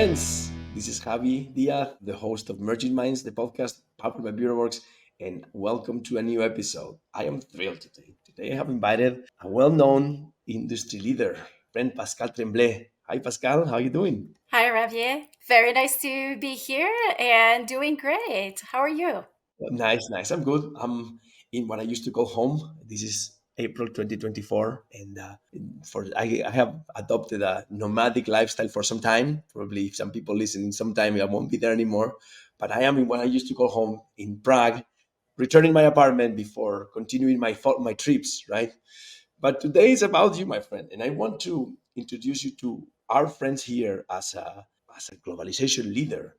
friends. This is Javi Diaz, the host of Merging Minds, the podcast powered by BureauWorks, and welcome to a new episode. I am thrilled today. Today I have invited a well-known industry leader, friend Pascale Tremblay. Hi, Pascal. How are you doing? Hi, Javier. Very nice to be here and doing great. How are you? Nice, nice. I'm good. I'm in what I used to call home. This is April 2024, and I have adopted a nomadic lifestyle for some time. Probably, if some people listen in some time, I won't be there anymore. But I am in what I used to call home in Prague, returning my apartment before continuing my trips. Right. But today is about you, my friend, and I want to introduce you to our friends here as a globalization leader,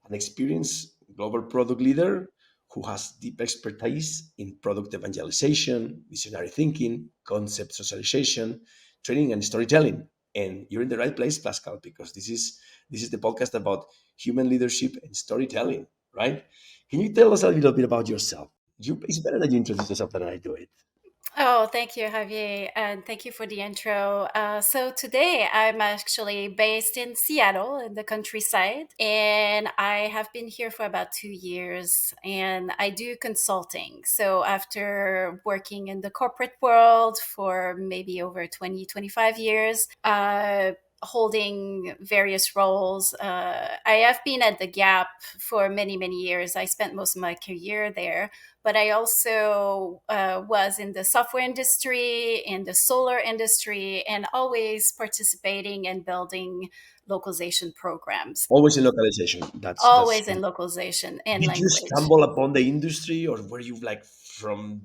an experienced global product leader who has deep expertise in product evangelization, visionary thinking, concept socialization, training, and storytelling. And you're in the right place, Pascal, because this is the podcast about human leadership and storytelling, right? Can you tell us a little bit about yourself? It's better that you introduce yourself than I do it. Oh, thank you, Javier, and thank you for the intro. So today I'm actually based in Seattle in the countryside, and I have been here for about 2 years, and I do consulting. So after working in the corporate world for maybe over 20, 25 years, holding various roles. I have been at the Gap for many, many years. I spent most of my career there, but I also was in the software industry, in the solar industry, and always participating and building localization programs, Always in localization. That's always in localization and Did you language. stumble upon the industry, or were you like from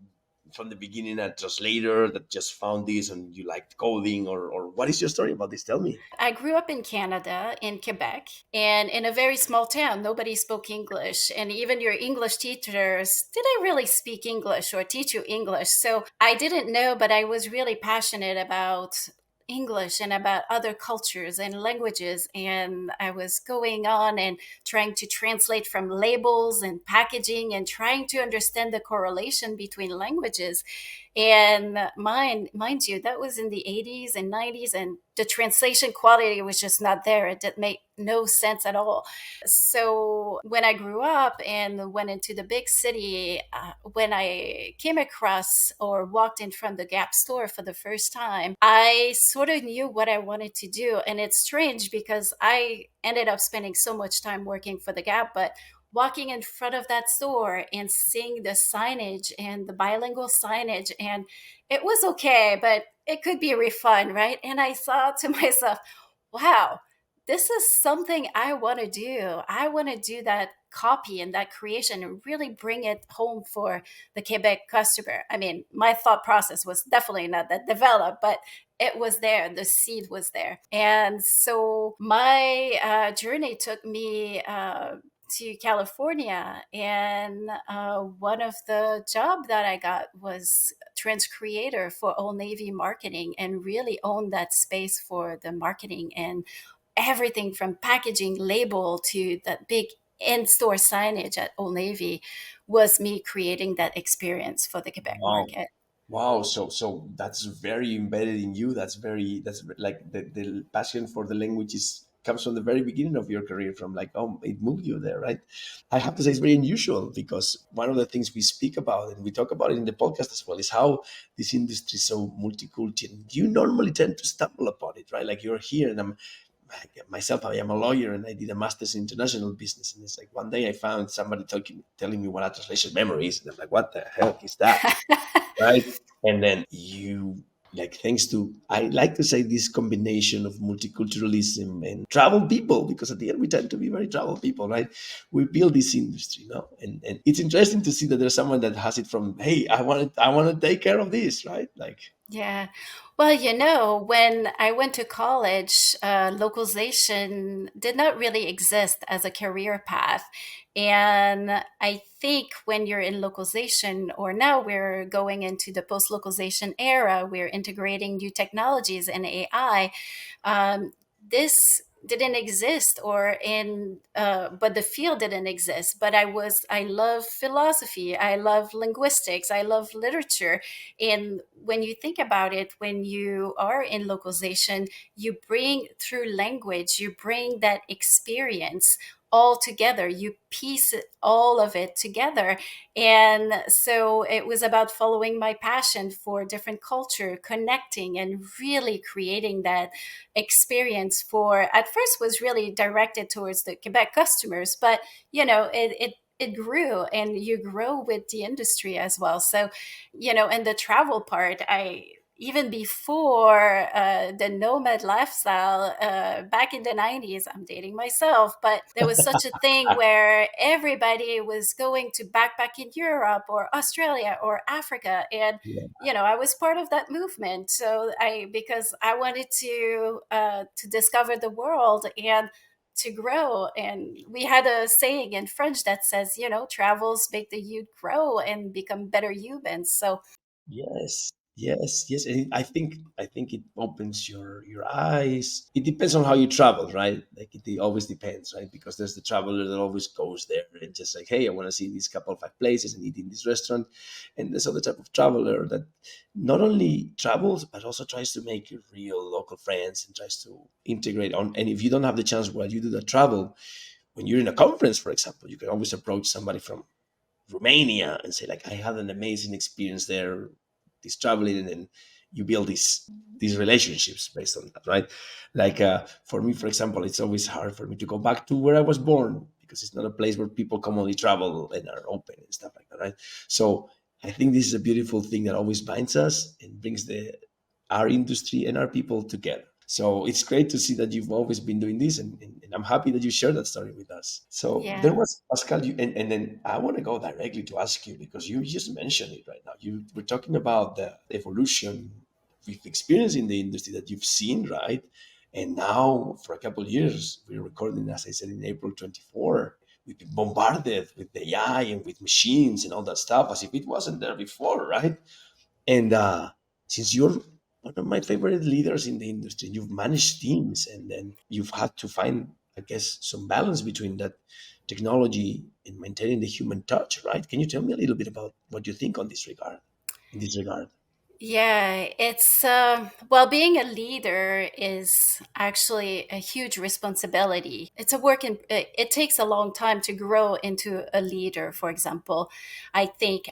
the beginning a translator that just found this and you liked coding, or what is your story about this? Tell me. I grew up in Canada, in Quebec, and in a very small town. Nobody spoke English. And even your English teachers didn't really speak English or teach you English. So I didn't know, but I was really passionate about English and about other cultures and languages. And I was going on and trying to translate from labels and packaging and trying to understand the correlation between languages. And mind you, that was in the 80s and 90s, and the translation quality was just not there. It did make no sense at all. So when I grew up and went into the big city, when I came across or walked in front of the Gap store for the first time, I sort of knew what I wanted to do. And it's strange because I ended up spending so much time working for the Gap, but walking in front of that store and seeing the signage and the bilingual signage, and it was okay, but it could be refined, right? And I thought to myself, wow, this is something I want to do. I want to do that copy and that creation and really bring it home for the Quebec customer. I mean, my thought process was definitely not that developed, but it was there. The seed was there. And so my journey took me to California, and one of the job that I got was trans creator for Old Navy marketing, and really own that space for the marketing and everything from packaging, label to that big in-store signage at Old Navy was me creating that experience for the Quebec Wow. market. Wow, so that's very embedded in you. That's like the passion for the language is comes from the very beginning of your career, from like, oh, it moved you there, right? I have to say it's very unusual because one of the things we speak about and we talk about it in the podcast as well is how this industry is so multicultural. You normally tend to stumble upon it, right? Like you're here and I'm like myself, I am a lawyer and I did a master's in international business. And it's like one day I found somebody telling me what a translation memory is. And I'm like, what the heck is that? Right? And then you like thanks to I like to say this combination of multiculturalism and travel people, because at the end we tend to be very travel people, right? We build this industry, no? And it's interesting to see that there's someone that has it from, hey, I want to take care of this, right? Like, Yeah. Well, when I went to college, localization did not really exist as a career path. And I think when you're in localization, or now we're going into the post localization era, we're integrating new technologies and AI. This didn't exist, or in but the field didn't exist. But I love philosophy, I love linguistics, I love literature. And when you think about it, when you are in localization, you bring through language, you bring that experience all together, you piece all of it together. And so it was about following my passion for different culture, connecting and really creating that experience. For at first was really directed towards the Quebec customers, but it grew, and you grow with the industry as well. So, and the travel part, I even before the nomad lifestyle, back in the 90s, I'm dating myself, but there was such a thing where everybody was going to backpack in Europe or Australia or Africa. And Yeah. I was part of that movement. So because I wanted to discover the world and to grow. And we had a saying in French that says, travels make the youth grow and become better humans. So Yes, yes, yes. And I think it opens your eyes. It depends on how you travel, right? Like it always depends, right? Because there's the traveler that always goes there and just like, hey, I want to see these couple of five places and eat in this restaurant. And there's other type of traveler that not only travels but also tries to make real local friends and tries to integrate on. And if you don't have the chance while you do that travel, when you're in a conference, for example, you can always approach somebody from Romania and say like I had an amazing experience there, this traveling, and then you build these relationships based on that, right? Like for me, for example, it's always hard for me to go back to where I was born because it's not a place where people commonly travel and are open and stuff like that, right? So I think this is a beautiful thing that always binds us and brings the our industry and our people together. So it's great to see that you've always been doing this, and I'm happy that you shared that story with us. So there yeah. was Pascal, and then I want to go directly to ask you because you just mentioned it right now. You were talking about the evolution we've experienced in the industry that you've seen, right? And now, for a couple of years, we're recording, as I said, in April 24. We've been bombarded with AI and with machines and all that stuff as if it wasn't there before, right? And since you're one of my favorite leaders in the industry, you've managed teams and then you've had to find, I guess, some balance between that technology and maintaining the human touch, right? Can you tell me a little bit about what you think on this regard, in this regard? Yeah, it's well, being a leader is actually a huge responsibility. It's a work in it takes a long time to grow into a leader, for example. I think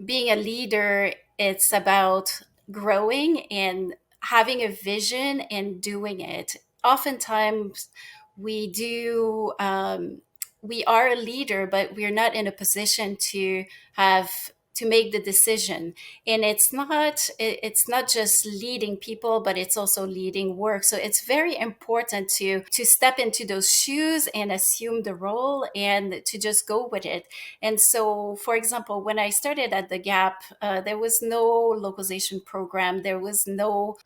being a leader, it's about growing and having a vision and doing it. Oftentimes we do we are a leader, but we're not in a position have to make the decision. And it's not just leading people, but it's also leading work. So it's very important to step into those shoes and assume the role and to just go with it. And so, for example, when I started at the Gap, there was no localization program, there was no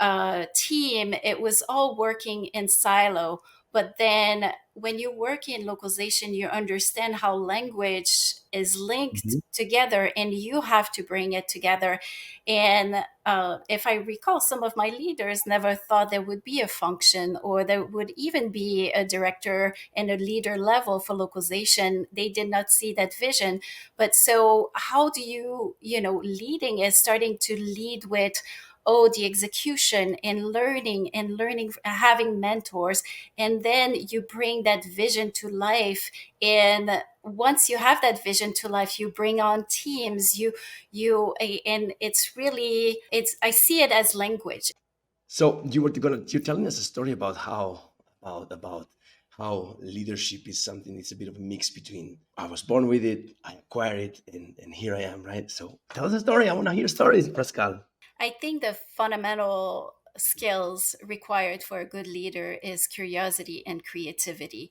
team. It was all working in silo. But then when you work in localization, you understand how language is linked Mhm. together, and you have to bring it together. And if I recall, some of my leaders never thought there would be a function, or there would even be a director and a leader level for localization. They did not see that vision. But so, how do leading is starting to lead with, oh, the execution and learning, having mentors, and then you bring that vision to life. And once you have that vision to life, you bring on teams, and it's I see it as language. So you're telling us a story about about how leadership is something. It's a bit of a mix between I was born with it, I acquired it, and here I am, right? So tell us a story. I want to hear stories, Pascal. I think the fundamental skills required for a good leader is curiosity and creativity.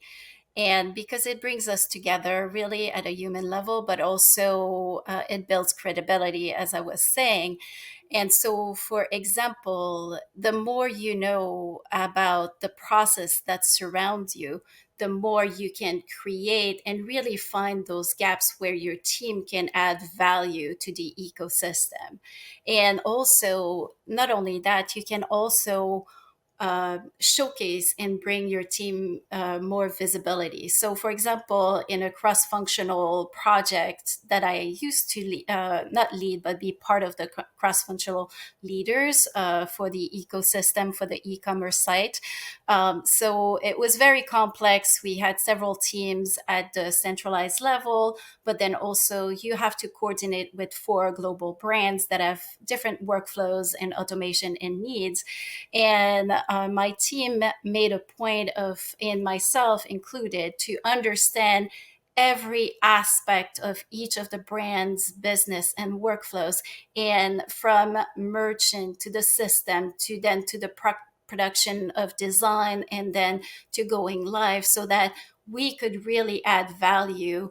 And because it brings us together really at a human level, but also it builds credibility, as I was saying. And so, for example, the more you know about the process that surrounds you, the more you can create and really find those gaps where your team can add value to the ecosystem. And also, not only that, you can also showcase and bring your team more visibility. So, for example, in a cross functional project that I used to not lead, but be part of the cross functional leaders for the ecosystem for the e commerce site. So, it was very complex. We had several teams at the centralized level, but then also you have to coordinate with four global brands that have different workflows and automation and needs. And my team made a point of, and myself included, to understand every aspect of each of the brand's business and workflows, and from merchant to the system to then to the production of design and then to going live, so that we could really add value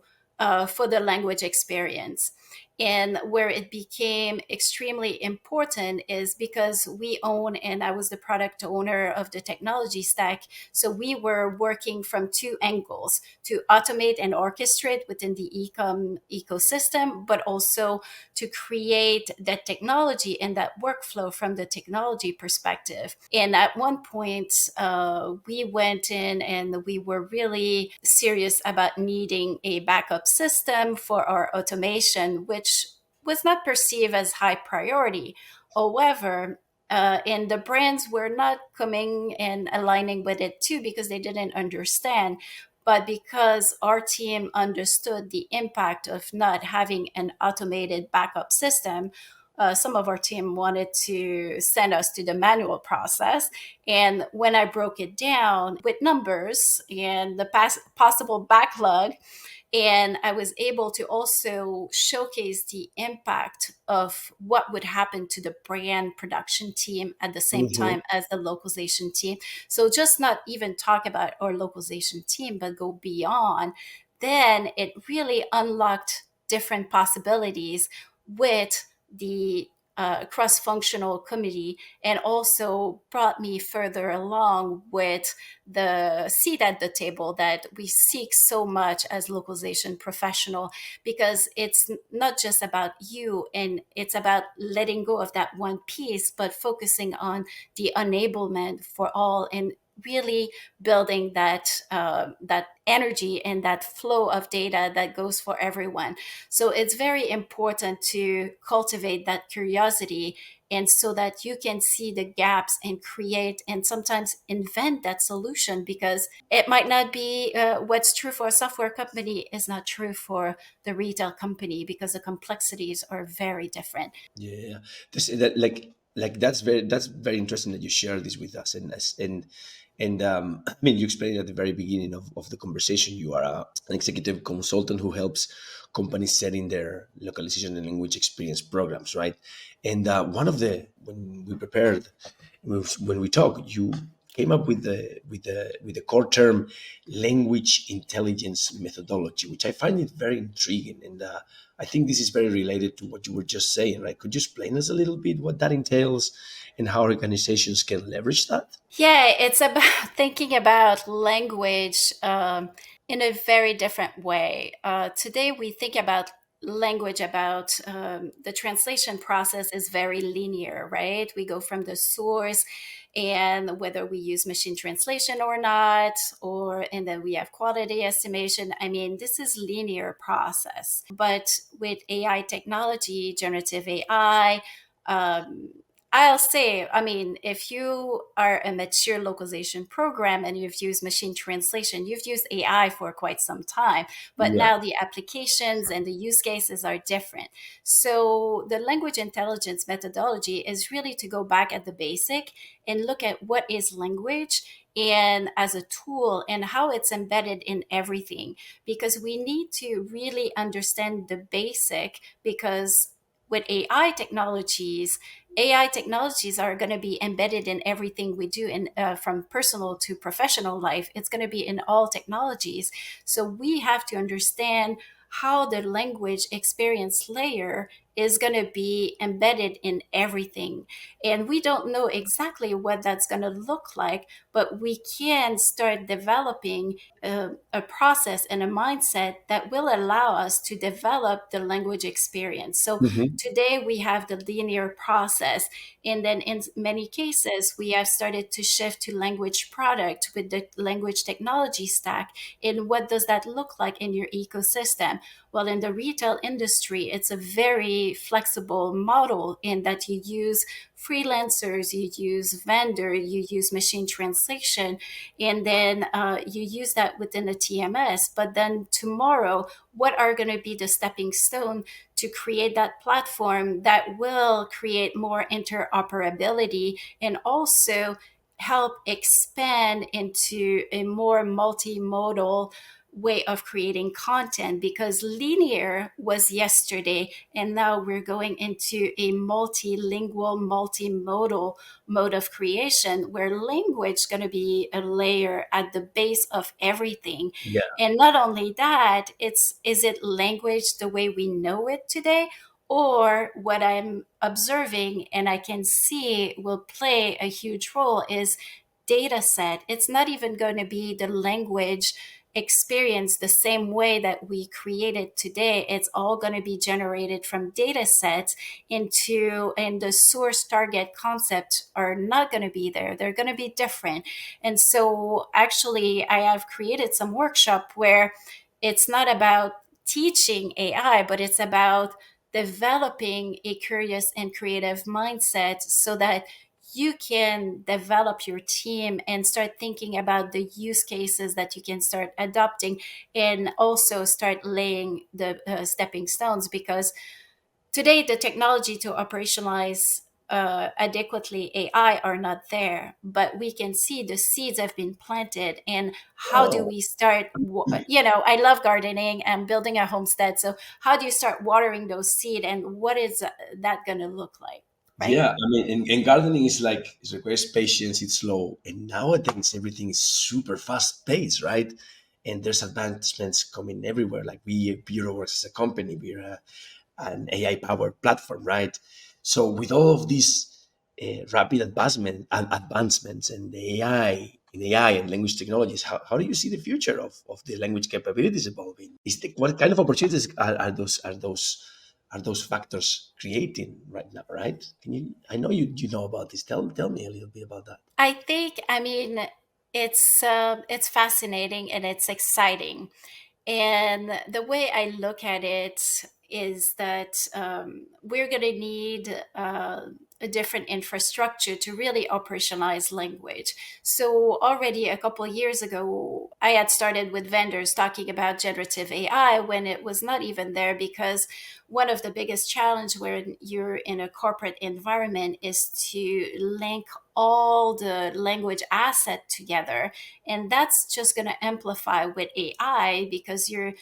for the language experience. And where it became extremely important is because we own, and I was the product owner of the technology stack. So we were working from two angles: to automate and orchestrate within the ecom ecosystem, but also to create that technology and that workflow from the technology perspective. And at one point, we went in and we were really serious about needing a backup system for our automation, which was not perceived as high priority. However, and the brands were not coming and aligning with it too, because they didn't understand. But because our team understood the impact of not having an automated backup system, some of our team wanted to send us to the manual process. And when I broke it down with numbers and the possible backlog, and I was able to also showcase the impact of what would happen to the brand production team at the same Mhm. time as the localization team. So just not even talk about our localization team, but go beyond. Then it really unlocked different possibilities with the cross functional committee, and also brought me further along with the seat at the table that we seek so much as localization professional, because it's not just about you, and it's about letting go of that one piece, but focusing on the enablement for all, and really building that energy and that flow of data that goes for everyone. So it's very important to cultivate that curiosity, and so that you can see the gaps and create and sometimes invent that solution, because it might not be what's true for a software company is not true for the retail company, because the complexities are very different. Yeah, that that's very interesting that you share this with us, and I mean, you explained at the very beginning of the conversation you are an executive consultant who helps companies setting their localization and language experience programs, right? And one of the when we prepared when we talked, you came up with the core term language intelligence methodology, which I find it very intriguing, and I think this is very related to what you were just saying, right? Could you explain us a little bit what that entails and how organizations can leverage that? Yeah, it's about thinking about language in a very different way. Today, we think about language about the translation process is very linear, right? We go from the source, and whether we use machine translation or not, or and then we have quality estimation. I mean, this is linear process. But with AI technology, generative AI, I'll say, I mean, if you are a mature localization program and you've used machine translation, you've used AI for quite some time, but Yeah. now the applications and the use cases are different. So the language intelligence methodology is really to go back at the basic and look at what is language and as a tool and how it's embedded in everything, because we need to really understand the basic. Because with AI technologies are going to be embedded in everything we do, in from personal to professional life. It's going to be in all technologies. So we have to understand how the language experience layer is going to be embedded in everything. And we don't know exactly what that's going to look like, but we can start developing a process and a mindset that will allow us to develop the language experience. So Hmm. today we have the linear process, and then in many cases we have started to shift to language product with the language technology stack. And what does that look like in your ecosystem? Well, in the retail industry, it's a very flexible model in that you use freelancers, you use vendor, you use machine translation, and then you use that within a TMS. But then tomorrow, what are going to be the stepping stone to create that platform that will create more interoperability and also help expand into a more multimodal way of creating content? Because linear was yesterday, and now we're going into a multilingual, multimodal mode of creation where language is going to be a layer at the base of everything. Yeah. And not only that, it's is it language the way we know it today, or what I'm observing and I can see will play a huge role is data set. It's not even going to be the language experience the same way that we created today. It's all going to be generated from data sets into, and the source target concept are not going to be there. They're going to be different. And so actually I have created some workshop where it's not about teaching AI, but it's about developing a curious and creative mindset so that you can develop your team and start thinking about the use cases that you can start adopting, and also start laying the stepping stones. Because today the technology to operationalize adequately AI are not there, but we can see the seeds have been planted. And how do Oh, we start? I love gardening and building a homestead. So how do you start watering those seeds, and what is that going to look like, right? yeah. I mean, and gardening is like it requires patience. It's slow, and nowadays everything is super fast paced, right? And there's advancements coming everywhere. Like we, Bureauworks as a company, we're an AI powered platform, right? So with all of these rapid advancements and the AI and language technologies, how do you see the future of the language capabilities evolving? What kind of opportunities are those factors creating right now? Right? Can you? I know you know about this. Tell me a little bit about that. I think, I mean, it's fascinating and it's exciting. And the way I look at it is that we're going to need a different infrastructure to really operationalize language. So already a couple of years ago, I had started with vendors talking about generative AI when it was not even there, because one of the biggest challenge when you're in a corporate environment is to link all the language asset together, and that's just going to amplify with AI because you're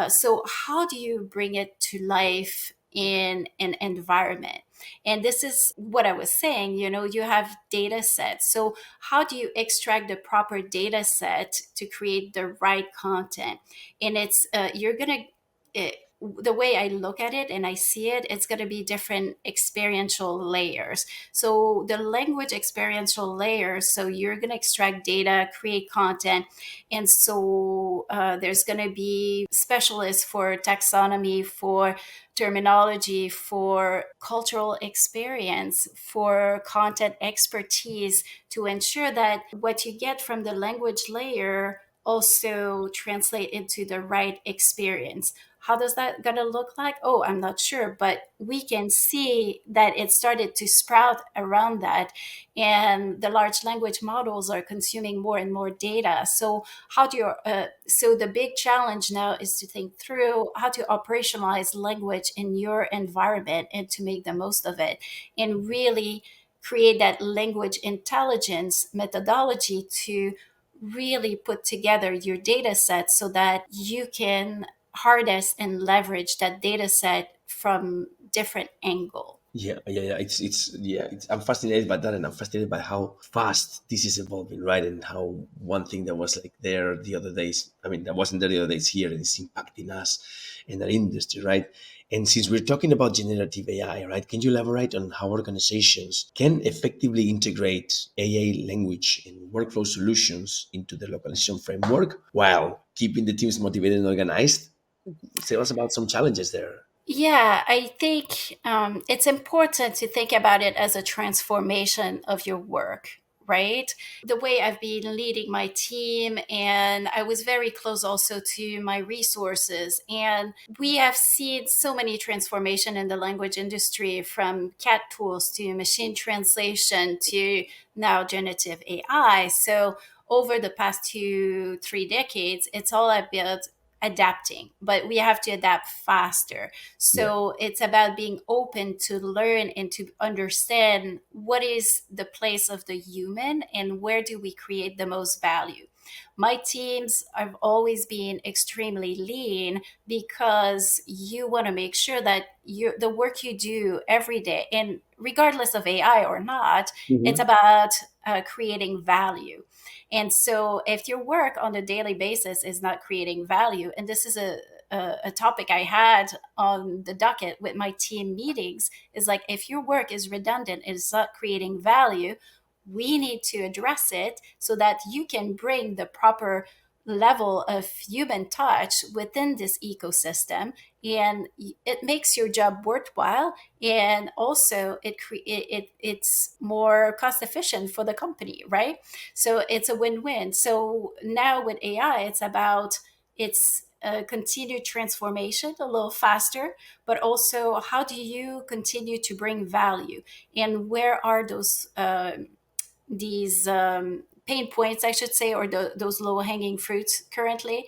so how do you bring it to life in an environment? And this is what I was saying, you have data sets. So how do you extract the proper data set to create the right content? And it's you're going to the way I look at it and I see it, it's going to be different experiential layers. So the language experiential layers, so you're going to extract data, create content. And so there's going to be specialists for taxonomy, for terminology, for cultural experience, for content expertise, to ensure that what you get from the language layer also translate into the right experience. How does that gonna look like? Oh, I'm not sure, but we can see that it started to sprout around that, and the large language models are consuming more and more data. So how do you? So the big challenge now is to think through how to operationalize language in your environment and to make the most of it, and really create that language intelligence methodology to really put together your data set so that you can harness and leverage that data set from different angle. Yeah. I'm fascinated by that, and I'm fascinated by how fast this is evolving, right? And how one thing that was like there the other days, I mean, that wasn't there the other days here, and it's impacting us in our industry, right? And since we're talking about generative AI, right, can you elaborate on how organizations can effectively integrate AI language and workflow solutions into the localization framework while keeping the teams motivated and organized? Tell us about some challenges there. Yeah, I think it's important to think about it as a transformation of your work, right? The way I've been leading my team, and I was very close also to my resources. And we have seen so many transformation in the language industry, from cat tools to machine translation to now generative AI. So over the past 2, 3 decades, it's all about adapting, but we have to adapt faster. Yeah. So it's about being open to learn and to understand what is the place of the human and where do we create the most value. My teams have always been extremely lean because you want to make sure that the work you do every day, and regardless of AI or not, it's Mhm. about creating value. And so if your work on a daily basis is not creating value, and this is a topic I had on the docket with my team meetings, is like, if your work is redundant, it's not creating value, we need to address it so that you can bring the proper level of human touch within this ecosystem, and it makes your job worthwhile, and also it's more cost efficient for the company, right? So it's a win-win. So now with AI, it's about its continued transformation a little faster, but also how do you continue to bring value, and where are these pain points, I should say, or those low hanging fruits currently.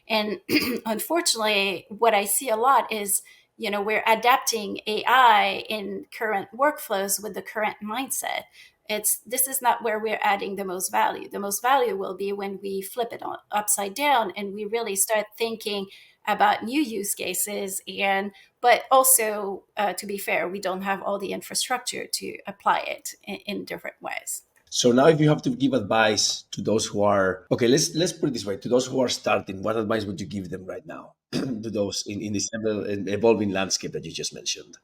And unfortunately, what I see a lot is, we're adapting AI in current workflows with the current mindset. This is not where we're adding the most value. The most value will be when we flip it upside down and we really start thinking about new use cases. And but also, to be fair, we don't have all the infrastructure to apply it in different ways. So now, if you have to give advice to those who are okay, let's put it this way: to those who are starting, what advice would you give them right now? To those in this evolving landscape that you just mentioned.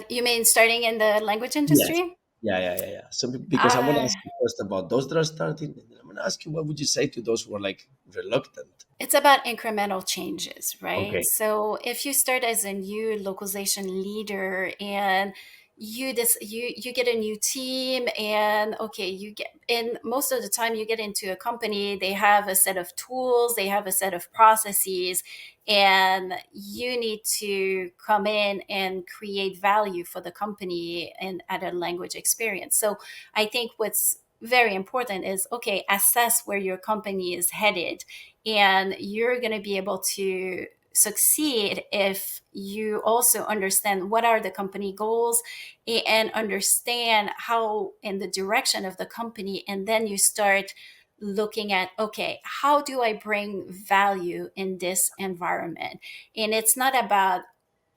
You mean starting in the language Yes. industry? Yeah. So because I want to Uh, ask you first about those that are starting, and then I'm going to ask you what would you say to those who are like reluctant. it's about incremental changes, right? Okay. So if you start as a new localization leader, and you get a new team, and okay, you get, and most of the time you get into a company, they have a set of tools, they have a set of processes, and you need to come in and create value for the company and add a language experience. So I think what's very important is, okay, assess where your company is headed, and you're going to be able to succeed if you also understand what are the company goals, and understand how in the direction of the company, and then you start looking at, okay, how do I bring value in this environment? And it's not about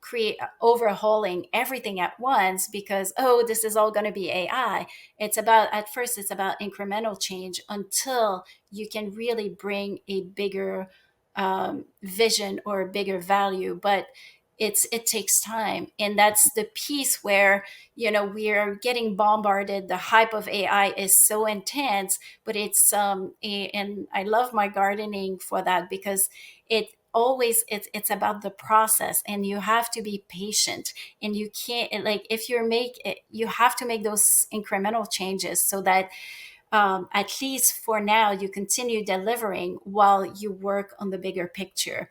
create overhauling everything at once because, oh, this is all going to be AI. It's about, at first it's about incremental change until you can really bring a bigger vision or a bigger value. But it takes time, and that's the piece where, we are getting bombarded. The hype of AI is so intense, but and I love my gardening for that, because it's about the process, and you have to be patient, and you can't, like, if you have to make those incremental changes so that, at least for now, you continue delivering while you work on the bigger picture.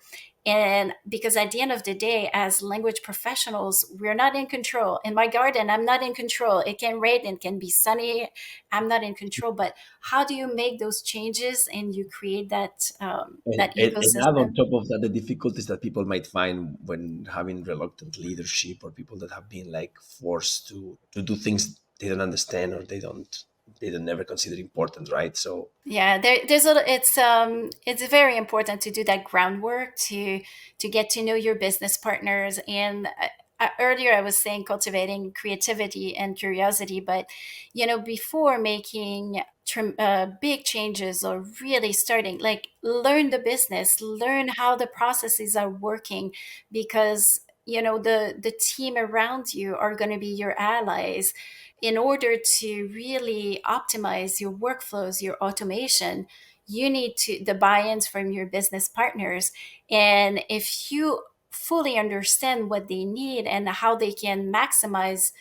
And because at the end of the day, as language professionals, we're not in control. In my garden, I'm not in control. It can rain, it can be sunny. I'm not in control. But how do you make those changes and you create that And add on ecosystem? top of that the difficulties that people might find when having reluctant leadership, or people that have been like forced to do things they don't understand, or they don't never consider important, right? So Yeah, it's very important to do that groundwork to get to know your business partners. And earlier I was saying cultivating creativity and curiosity, but before making big changes or really starting, like, learn the business, learn how the processes are working, because the team around you are going to be your allies. In order to really optimize your workflows, your automation, you need to the buy-ins from your business partners. And if you fully understand what they need and how they can maximize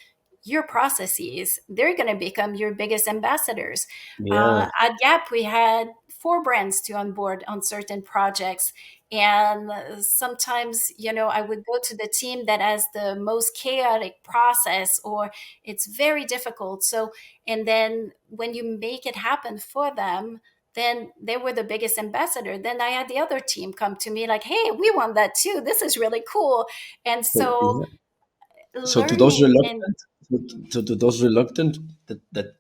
your processes, they're going to become your biggest ambassadors. Yeah. At Gap, we had 4 brands to onboard on certain projects. And sometimes, I would go to the team that has the most chaotic process, or it's very difficult. So, and then when you make it happen for them, then they were the biggest ambassador. Then I had the other team come to me like, hey, we want that too. This is really cool. And So, so yeah. So to those learning and reluctant, to those reluctant that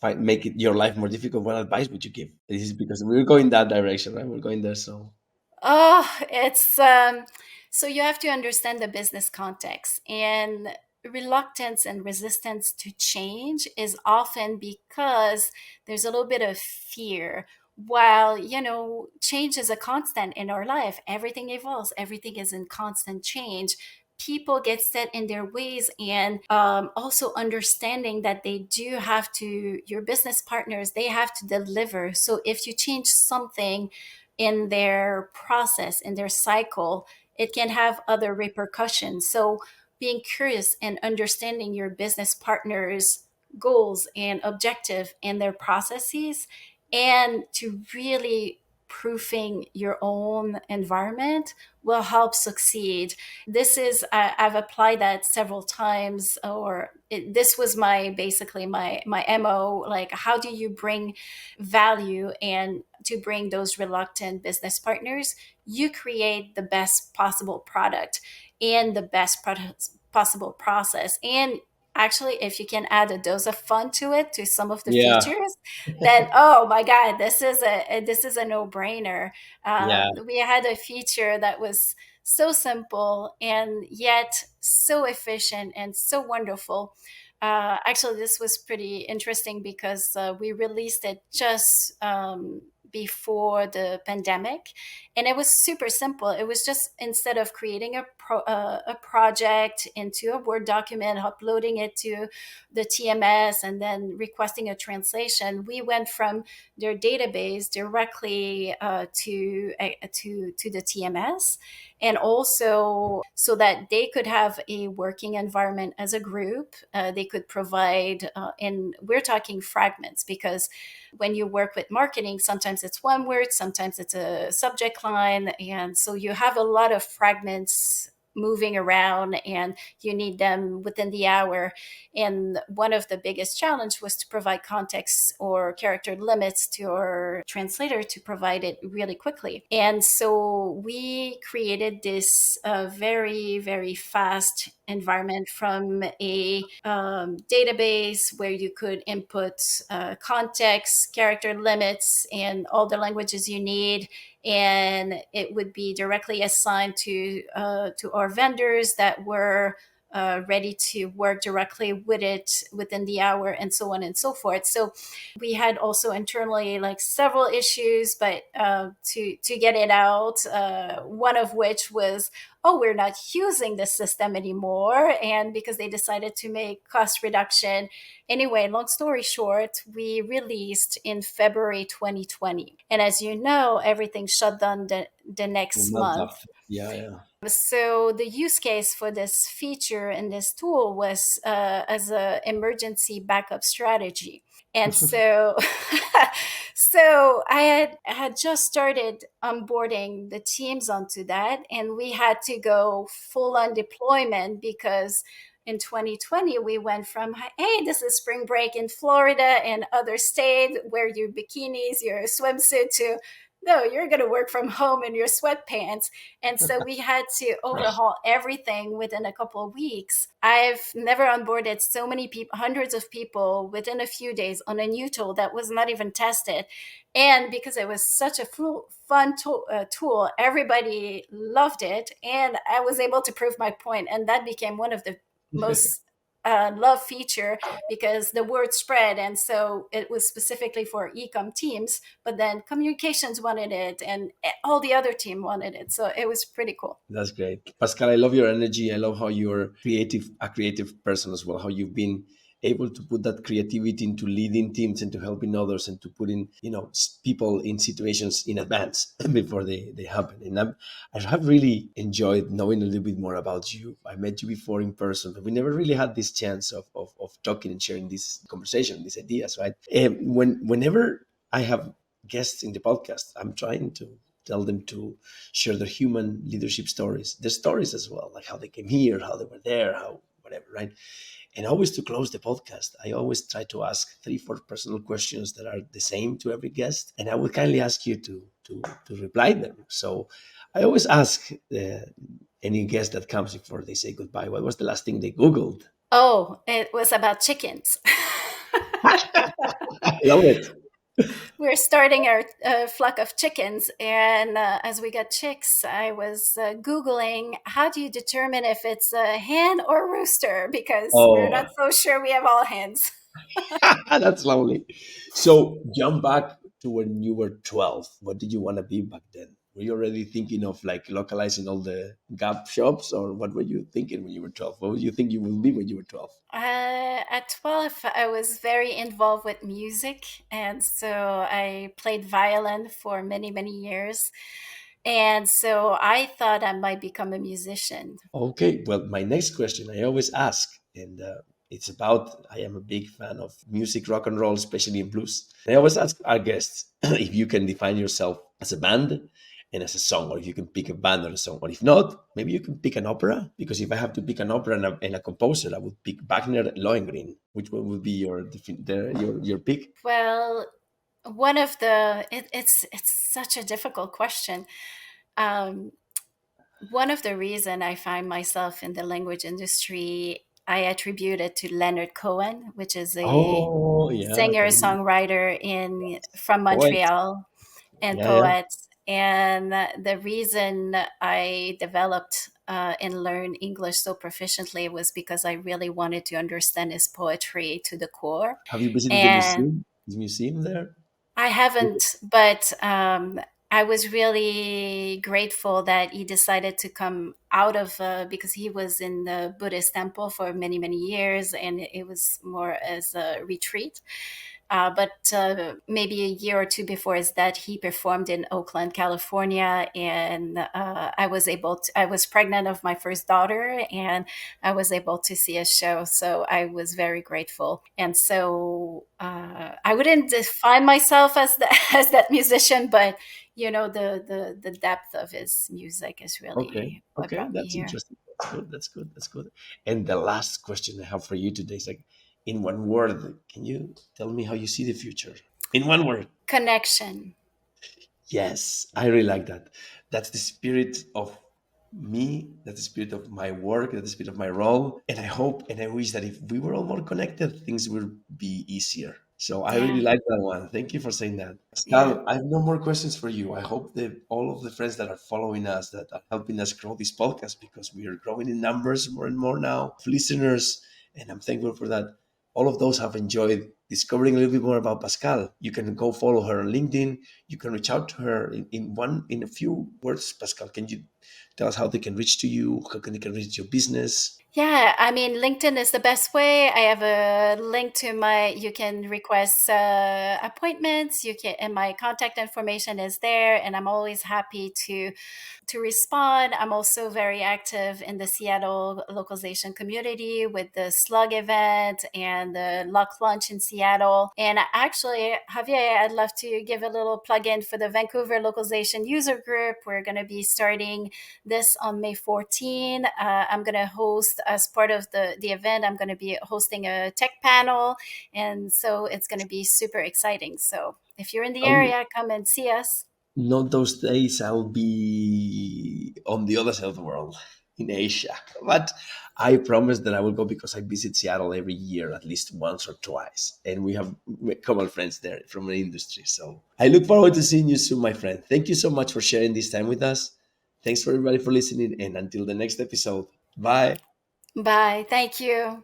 find make it your life more difficult, what advice would you give? This is because we're going that direction, right? We're going there. So Oh, it's so you have to understand the business context, and reluctance and resistance to change is often because there's a little bit of fear. While, change is a constant in our life, everything evolves, everything is in constant change. People get set in their ways, and also understanding that they do have to, your business partners, they have to deliver. So if you change something in their process, in their cycle, it can have other repercussions. So, being curious and understanding your business partners' goals and objective and their processes, and to really proofing your own environment will help succeed. This is I've applied that several times, or this was my basically my mo. Like, how do you bring value and to bring those reluctant business partners? You create the best possible product and the best possible process. And actually, if you can add a dose of fun to it, to some of the yeah, features, then, oh my god, this is a no-brainer. yeah, We had a feature that was so simple and yet so efficient and so wonderful. Actually, this was pretty interesting because we released it just before the pandemic, and it was super simple. It was just, instead of creating a project into a Word document, uploading it to the TMS, and then requesting a translation, we went from their database directly to the TMS, and also so that they could have a working environment as a group. They could provide, and we're talking fragments, because when you work with marketing, sometimes it's one word, sometimes it's a subject line, and so you have a lot of fragments moving around, and you need them within the hour. And one of the biggest challenge was to provide context or character limits to our translator to provide it really quickly. And so we created this very, very fast environment from a database where you could input context, character limits, and all the languages you need, and it would be directly assigned to our vendors that were ready to work directly with it within the hour, and so on and so forth. So we had also internally like several issues, but to get it out, one of which was, oh, we're not using this system anymore, and because they decided to make cost reduction. Anyway, long story short, we released in February 2020, and as you know, everything shut down the next not month. that. Yeah, yeah. So the use case for this feature and this tool was as an emergency backup strategy. And so, so I had just started onboarding the teams onto that, and we had to go full on deployment because in 2020 we went from, hey, this is spring break in Florida and other state, wear your bikinis, your swimsuit, to no, you're going to work from home in your sweatpants. And so we had to overhaul everything within a couple of weeks. I've never onboarded so many people, hundreds of people within a few days on a new tool that was not even tested. And because it was such a fun tool, everybody loved it. And I was able to prove my point. And that became one of the most love feature because the word spread. And so it was specifically for ecom teams, but then communications wanted it and all the other team wanted it. So it was pretty cool. That's great. Pascal, I love your energy. I love how you're a creative person as well, how you've been able to put that creativity into leading teams and to helping others and to putting, people in situations in advance before they happen. And I have really enjoyed knowing a little bit more about you. I met you before in person, but we never really had this chance of talking and sharing this conversation, these ideas, right? Whenever I have guests in the podcast, I'm trying to tell them to share their human leadership stories, their stories as well, like how they came here, how they were there, how whatever, right? And always to close the podcast, I always try to ask 3, 4 personal questions that are the same to every guest, and I would kindly ask you to reply them. So I always ask any guest that comes before they say goodbye, what was the last thing they Googled? Oh, it was about chickens. I love it. We're starting our flock of chickens. And as we got chicks, I was Googling how do you determine if it's a hen or rooster because we're not Oh, so sure we have all hens. that's lovely. So jump back to when you were 12. What did you want to be back then? Were you already thinking of like localizing all the Gap shops, or what were you thinking when you were 12? What would you think you will be when you were 12? At 12, I was very involved with music. And so I played violin for many, many years. And so I thought I might become a musician. Okay, well, my next question I always ask, and it's about I am a big fan of music, rock and roll, especially in blues. I always ask our guests if you can define yourself as a band and as a song, or if you can pick a band or a song, or if not, maybe you can pick an opera. Because if I have to pick an opera and a composer, I would pick Wagner, Lohengrin. Which one would be your pick? Well, one of the it's such a difficult question. Um, One of the reason I find myself in the language industry, I attribute it to Leonard Cohen, which is a Oh yeah, singer songwriter in from poet. Montreal and Yeah, yeah. poet. And the reason I developed and learned English so proficiently was because I really wanted to understand his poetry to the core. Have you visited the And museum? Is museum there? I haven't, but I was really grateful that he decided to come out of because he was in the Buddhist temple for many, many years, and it was more as a retreat. But maybe a year or two before his death, he performed in Oakland, California, and I was pregnant of my first daughter, and I was able to see a show. So I was very grateful. And so I wouldn't define myself as as that musician, but the depth of his music is Okay, really what okay, brought me that's here. interesting. That's good. That's good. That's good. And the last question I have for you today is like, in one word, can you tell me how you see the future? In one word. Connection. Yes, I really like that. That's the spirit of me, that's the spirit of my work, that's the spirit of my role. And I hope and I wish that if we were all more connected, things would be easier. So I really Yeah, like that one. Thank you for saying that. yeah. Pascal, I have no more questions for you. I hope that all of the friends that are following us, that are helping us grow this podcast, because we are growing in numbers more and more now of listeners, and I'm thankful for that. All of those have enjoyed discovering a little bit more about Pascal. You can go follow her on LinkedIn. You can reach out to her in a few words. Pascal, can you tell us how they can reach to you? How can they can reach your business? Yeah, I mean, LinkedIn is the best way. I have a link to you can request appointments. And my contact information is there. And I'm always happy to respond. I'm also very active in the Seattle localization community with the Slug event and the Luck Lunch in Seattle. And actually, Javier, I'd love to give a little plug in for the Vancouver localization user group. We're going to be starting this on May 14. I'm going to host, as part of the event, I'm going to be hosting a tech panel. And so it's going to be super exciting. So if you're in the Oh, area, come and see us. Not those days. I'll be on the other side of the world, in Asia. But I promise that I will go because I visit Seattle every year, at least once or twice. And we have common friends there from the industry. So I look forward to seeing you soon, my friend. Thank you so much for sharing this time with us. Thanks for everybody for listening. And until the next episode, bye. Bye. Thank you.